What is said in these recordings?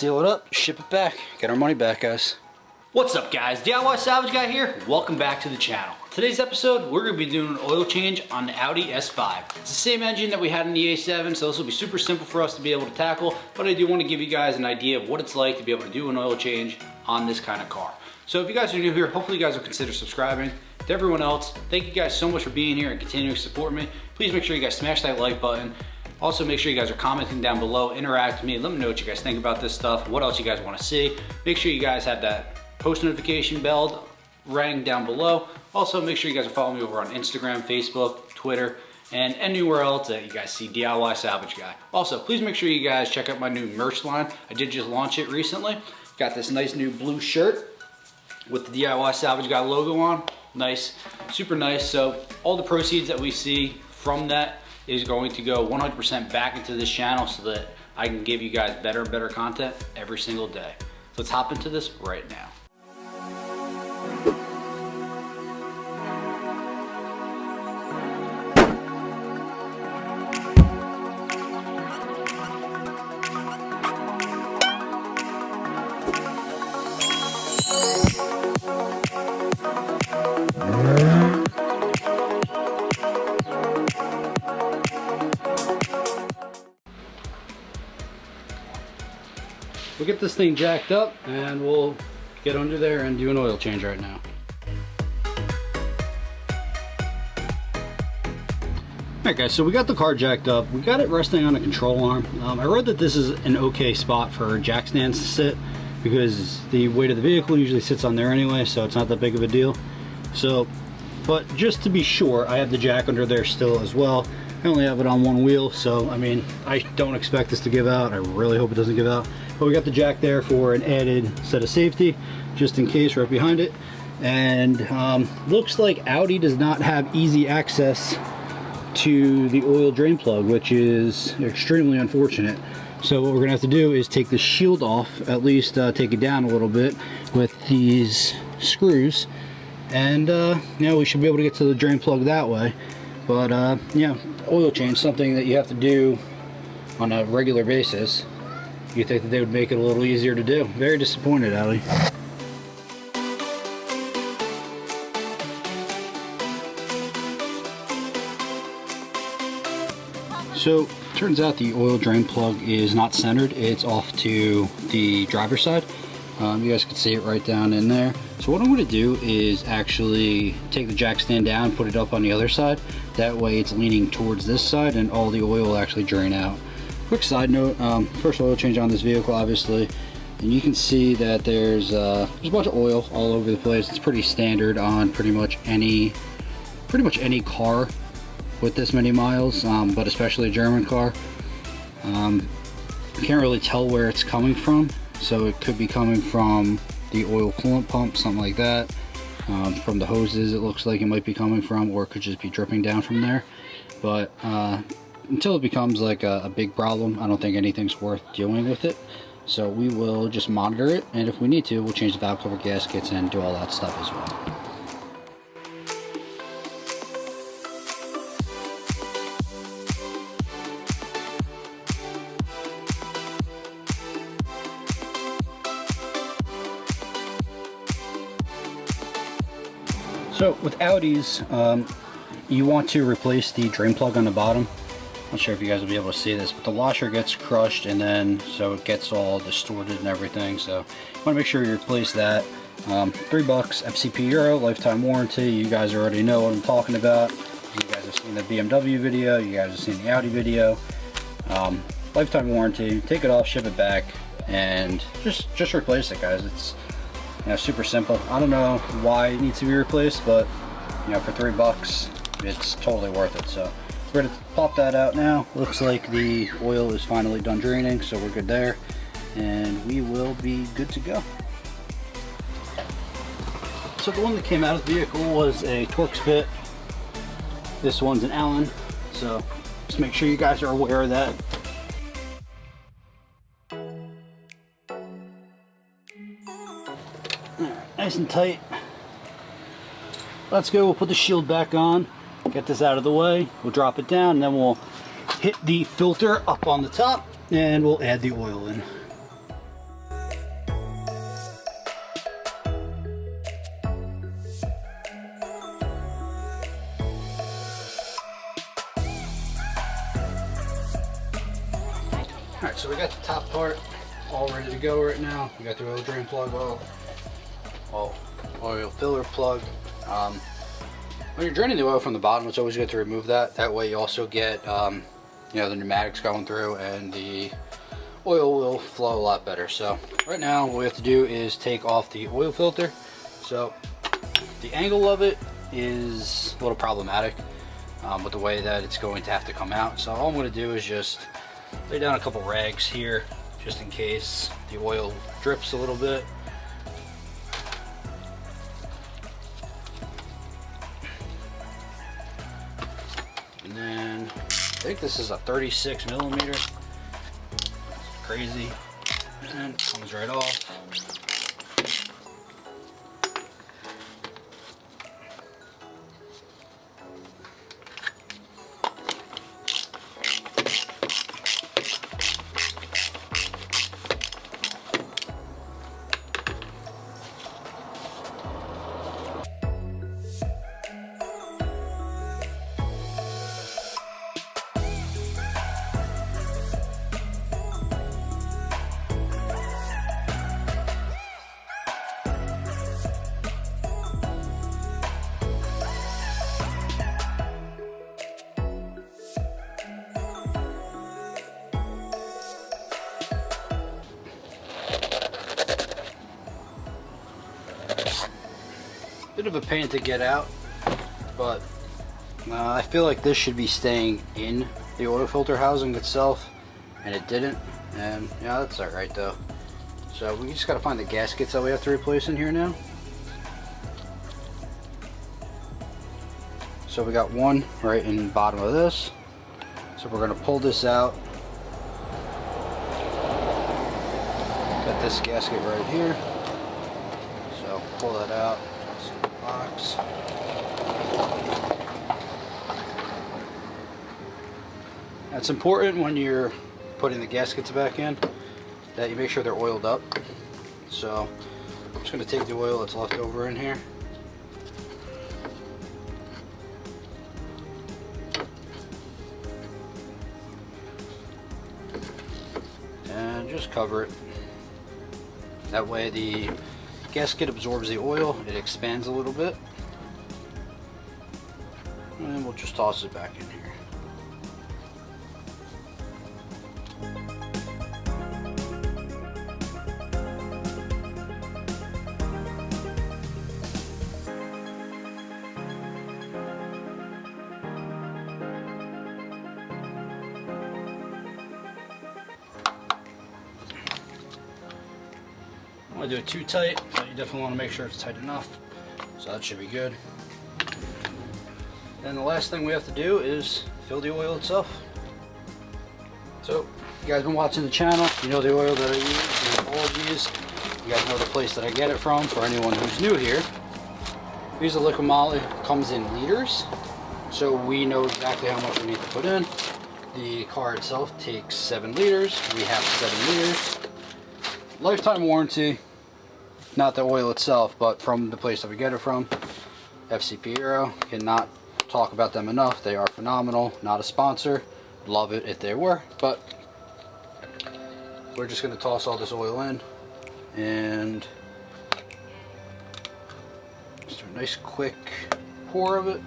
seal it up, ship it back, get our money back, guys. What's up, guys? DIY Salvage Guy here. Welcome back to the channel. Today's episode, we're going to be doing an oil change on the Audi S5. It's the same engine that we had in the A7, so this will be super simple for us to be able to tackle, but I do want to give you guys an idea of what it's like to be able to do an oil change on this kind of car. So if you guys are new here, hopefully you guys will consider subscribing. To everyone else, thank you guys so much for being here and continuing to support me. Please make sure you guys smash that like button. Also, make sure you guys are commenting down below, interact with me, let me know what you guys think about this stuff, what else you guys want to see. Make sure you guys have that post notification bell rang down below. Also, make sure you guys are following me over on Instagram, Facebook, Twitter, and anywhere else that you guys see DIY Salvage Guy. Also, please make sure you guys check out my new merch line. I did just launch it recently. Got this nice new blue shirt with the DIY Salvage Guy logo on. Nice, super nice. So all the proceeds that we see from that is going to go 100% back into this channel so that I can give you guys better and better content every single day. So let's hop into this right now. We'll get this thing jacked up and we'll get under there and do an oil change right now. Alright guys, so we got the car jacked up. We got it resting on a control arm. I read that this is an okay spot for jack stands to sit because the weight of the vehicle usually sits on there anyway, so it's not that big of a deal. So, but just to be sure, I have the jack under there still as well. I only have it on one wheel, so I mean, I don't expect this to give out. I really hope it doesn't give out. But we got the jack there for an added set of safety, just in case, right behind it. And looks like Audi does not have easy access to the oil drain plug, which is extremely unfortunate. So what we're gonna have to do is take the shield off, at least take it down a little bit with these screws. And you know, we should be able to get to the drain plug that way. But yeah, oil change, something that you have to do on a regular basis. You think that they would make it a little easier to do. Very disappointed, Audi. So, turns out the oil drain plug is not centered. It's off to the driver's side. You guys can see it right down in there. So what I'm going to do is actually take the jack stand down, put it up on the other side. That way it's leaning towards this side and all the oil will actually drain out. Quick side note, first oil change on this vehicle obviously, and you can see that there's a bunch of oil all over the place. It's pretty standard on pretty much any car with this many miles, but especially a German car. You can't really tell where it's coming from, so it could be coming from the oil coolant pump, something like that. From the hoses it looks like it might be coming from, or it could just be dripping down from there. But until it becomes like a big problem, I don't think anything's worth dealing with it. So we will just monitor it, and if we need to, we'll change the valve cover gaskets and do all that stuff as well. So with Audis, you want to replace the drain plug on the bottom. Not sure if you guys will be able to see this, but the washer gets crushed and then so it gets all distorted and everything. So you want to make sure you replace that. $3, FCP Euro, lifetime warranty. You guys already know what I'm talking about. You guys have seen the BMW video, you guys have seen the Audi video. Lifetime warranty. Take it off, ship it back, and just replace it, guys. It's, you know, super simple. I don't know why it needs to be replaced, but you know, for $3, it's totally worth it. So we're gonna pop that out now. Looks like the oil is finally done draining, so we're good there, and we will be good to go. So the one that came out of the vehicle was a Torx bit. This one's an Allen, so just make sure you guys are aware of that. Nice and tight. Let's go. We'll put the shield back on, get this out of the way, we'll drop it down, and then we'll hit the filter up on the top and we'll add the oil in. Alright, so we got the top part all ready to go right now. We got the oil drain plug oil filler plug. When you're draining the oil from the bottom, it's always good to remove that. That way you also get you know, the pneumatics going through and the oil will flow a lot better. So right now what we have to do is take off the oil filter. So the angle of it is a little problematic with the way that it's going to have to come out. So all I'm going to do is just lay down a couple rags here just in case the oil drips a little bit. And then I think this is a 36 millimeter. Crazy. And comes right off. Bit of a pain to get out, but I feel like this should be staying in the oil filter housing itself, and it didn't. And yeah, that's alright though. So we just got to find the gaskets that we have to replace in here now. So we got one right in the bottom of this. So we're going to pull this out. Got this gasket right here. So pull that out. Box. It's important when you're putting the gaskets back in that you make sure they're oiled up. So I'm just going to take the oil that's left over in here. And just cover it. That way the gasket absorbs the oil, it expands a little bit, and we'll just toss it back in here. I do it too tight, but you definitely want to make sure it's tight enough. So that should be good. Then the last thing we have to do is fill the oil itself. So you guys been watching the channel, you know the oil that I use in all of these. You guys know the place that I get it from. For anyone who's new here, we use the liquid moly. It comes in liters, so we know exactly how much we need to put in. The car itself takes 7 liters. We have 7 liters. Lifetime warranty. Not the oil itself, but from the place that we get it from, FC Cabriolet. Cannot talk about them enough. They are phenomenal. Not a sponsor. Love it if they were, but we're just going to toss all this oil in and just do a nice quick pour of it.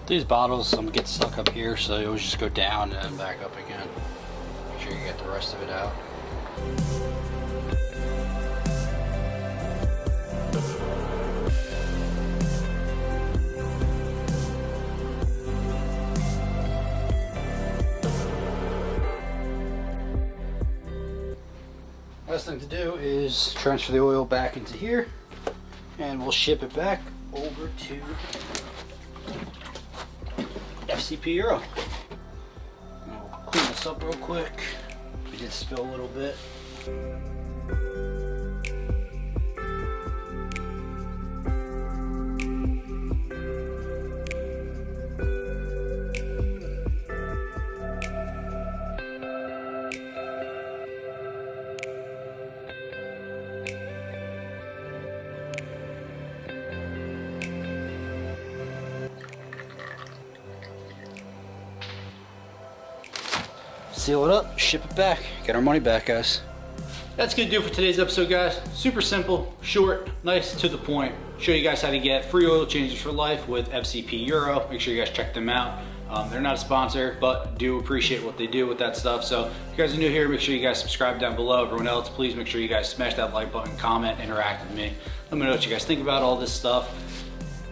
These bottles, some get stuck up here, so they always just go down and then back up again. Make sure you get the rest of it out. Last thing to do is transfer the oil back into here, and we'll ship it back over to FC Cabriolet. I'll clean this up real quick. We did spill a little bit. seal it up, ship it back, get our money back, guys. That's gonna do it for today's episode, guys. Super simple, short, nice, to the point. Show you guys how to get free oil changes for life with FCP Euro. Make sure you guys check them out. They're not a sponsor, but do appreciate what they do with that stuff. So if you guys are new here, make sure you guys subscribe down below. Everyone else, please make sure you guys smash that like button, comment, interact with me. Let me know what you guys think about all this stuff.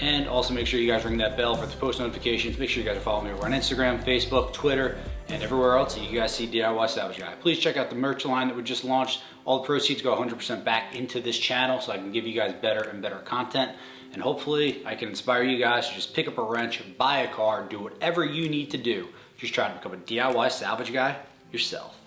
And also make sure you guys ring that bell for the post notifications. Make sure you guys are following me over on Instagram, Facebook, Twitter, and everywhere else that you guys see DIY Salvage Guy. Please check out the merch line that we just launched. All the proceeds go 100% back into this channel so I can give you guys better and better content. And hopefully I can inspire you guys to just pick up a wrench, buy a car, do whatever you need to do. Just try to become a DIY Salvage Guy yourself.